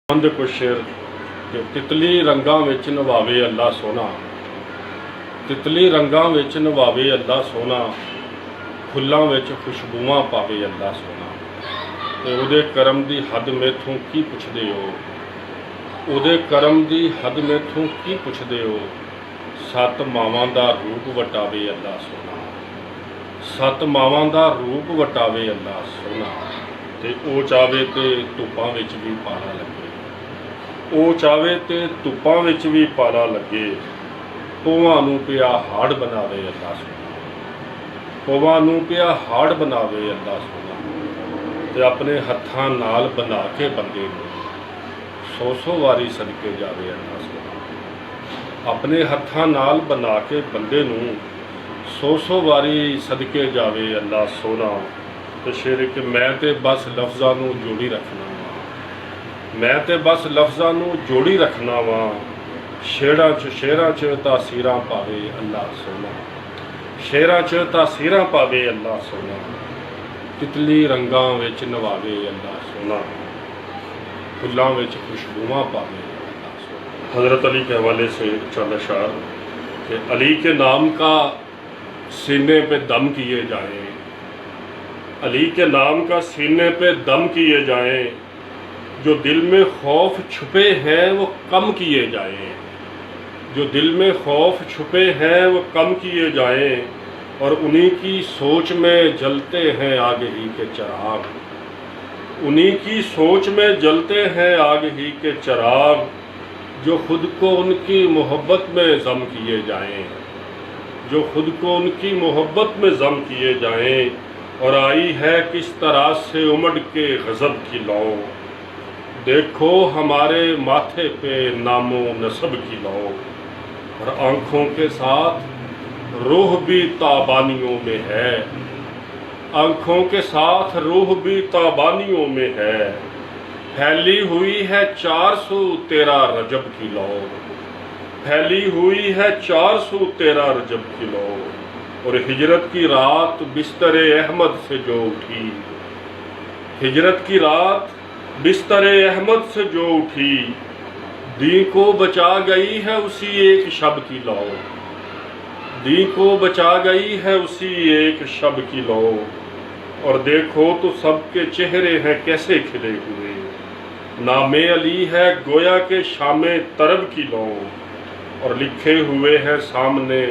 ਬੰਦ ਕੁਛ ਸ਼ੇਰ ਕਿ ਤਿਤਲੀ ਰੰਗਾਂ ਵਿੱਚ ਨਵਾਵੇ ਅੱਲਾ ਸੋਹਣਾ, ਤਿਤਲੀ ਰੰਗਾਂ ਵਿੱਚ ਨਵਾਵੇ ਅੱਲਾ ਸੋਹਣਾ, ਫੁੱਲਾਂ ਵਿੱਚ ਖੁਸ਼ਬੂਆਂ ਪਾਵੇ ਅੱਲਾ ਸੋਹਣਾ। ਤੇ ਉਹਦੇ ਕਰਮ ਦੀ ਹੱਦ ਮੈਥੋਂ ਕੀ ਪੁੱਛਦੇ ਹੋ, ਉਹਦੇ ਕਰਮ ਦੀ ਹੱਦ ਮੈਥੋਂ ਕੀ ਪੁੱਛਦੇ ਹੋ। ਸੱਤ ਮਾਵਾਂ ਦਾ ਰੂਪ ਵਟਾਵੇ ਅੱਲਾ ਸੋਹਣਾ, ਸੱਤ ਮਾਵਾਂ ਦਾ ਰੂਪ ਵਟਾਵੇ ਅੱਲਾ ਸੋਹਣਾ। ਤੇ ਉਹ ਚਾਵੇ ਤੇ ਧੁੱਪਾਂ ਵਿੱਚ ਵੀ ਪਾਲਾ ਲੱਗੇ, ਉਹ ਚਾਵੇ ਤੇ ਧੁੱਪਾਂ ਵਿੱਚ ਵੀ ਪਾਲਾ ਲੱਗੇ। ਪੋਵਾਂ ਨੂੰ ਪਿਆ ਹਾੜ ਬਣਾਵੇ ਅੱਲਾ ਸੋਹਣਾ, ਪੋਵਾਂ ਨੂੰ ਪਿਆ ਹਾੜ ਬਣਾਵੇ ਅੱਲਾ ਸੋਹਣਾ। ਤੇ ਆਪਣੇ ਹੱਥਾਂ ਨਾਲ ਬਣਾ ਕੇ ਬੰਦੇ ਨੂੰ 100 ਵਾਰੀ ਸਦਕੇ ਜਾਵੇ ਅੱਲਾ ਸੋਹਣਾ, ਆਪਣੇ ਹੱਥਾਂ ਨਾਲ ਬਣਾ ਕੇ ਬੰਦੇ ਨੂੰ 100 ਵਾਰੀ ਸਦਕੇ ਜਾਵੇ ਅੱਲਾ ਸੋਹਣਾ। ਤੇ ਸ਼ੇਰ ਕਿ ਮੈਂ ਤੇ ਬਸ ਲਫ਼ਜ਼ਾਂ ਨੂੰ ਜੋੜੀ ਰੱਖਣਾ ਵਾਂ, ਮੈਂ ਤੇ ਬਸ ਲਫ਼ਜ਼ਾਂ ਨੂੰ ਜੋੜੀ ਰੱਖਣਾ ਵਾਂ। ਸ਼ੇਰਾਂ 'ਚ ਤਾਸੀਰਾਂ ਪਾਵੇ ਅੱਲਾ ਸੋਹਣਾ, ਸ਼ੇਰਾਂ 'ਚ ਤਾਸੀਰਾਂ ਪਾਵੇ ਅੱਲਾ ਸੋਹਣਾ। ਤਿਤਲੀ ਰੰਗਾਂ ਵਿੱਚ ਨਵਾਵੇ ਅੱਲਾ ਸੋਹਣਾ, फुल्लां विच खुशबुआं पावे अल्लाह सोहना। हज़रत अली के हवाले से चंद अशार कि अली के नाम का सीने पे दम किए जाएं, अली के नाम का सीने पे दम किए जाएं। जो दिल में खौफ छुपे हैं वो कम किए जाएं, जो दिल में खौफ छुपे हैं वो कम किए जाएं। और उन्हीं की सोच में जलते हैं आग ही के चिराग, उन्हीं की सोच में जलते हैं आग ही के चिराग। जो खुद को उनकी मोहब्बत में ज़म किए जाएं, जो खुद को उनकी मोहब्बत में ज़म किए जाएं। और आई है किस तरह से उमड़ के गज़ब की लौ, देखो हमारे माथे पे नामो नसब की लौ। और आँखों के साथ रूह भी ताबानियों में है, आँखों के साथ रूह भी ताबानियों में है। फैली हुई है 413 रजब की लौ, फैली हुई है 413 रजब की लौ। और हिजरत की रात बिस्तर अहमद से जो उठी, हिजरत की रात बिस्तर अहमद से जो उठी। दी को बचा गई है उसी एक शब की लौ, दी को बचा गई है उसी एक शब की लौ। और देखो तो सबके चेहरे हैं कैसे खिले हुए, नामे अली है गोया के शामे तरब की लौ। और लिखे हुए हैं सामने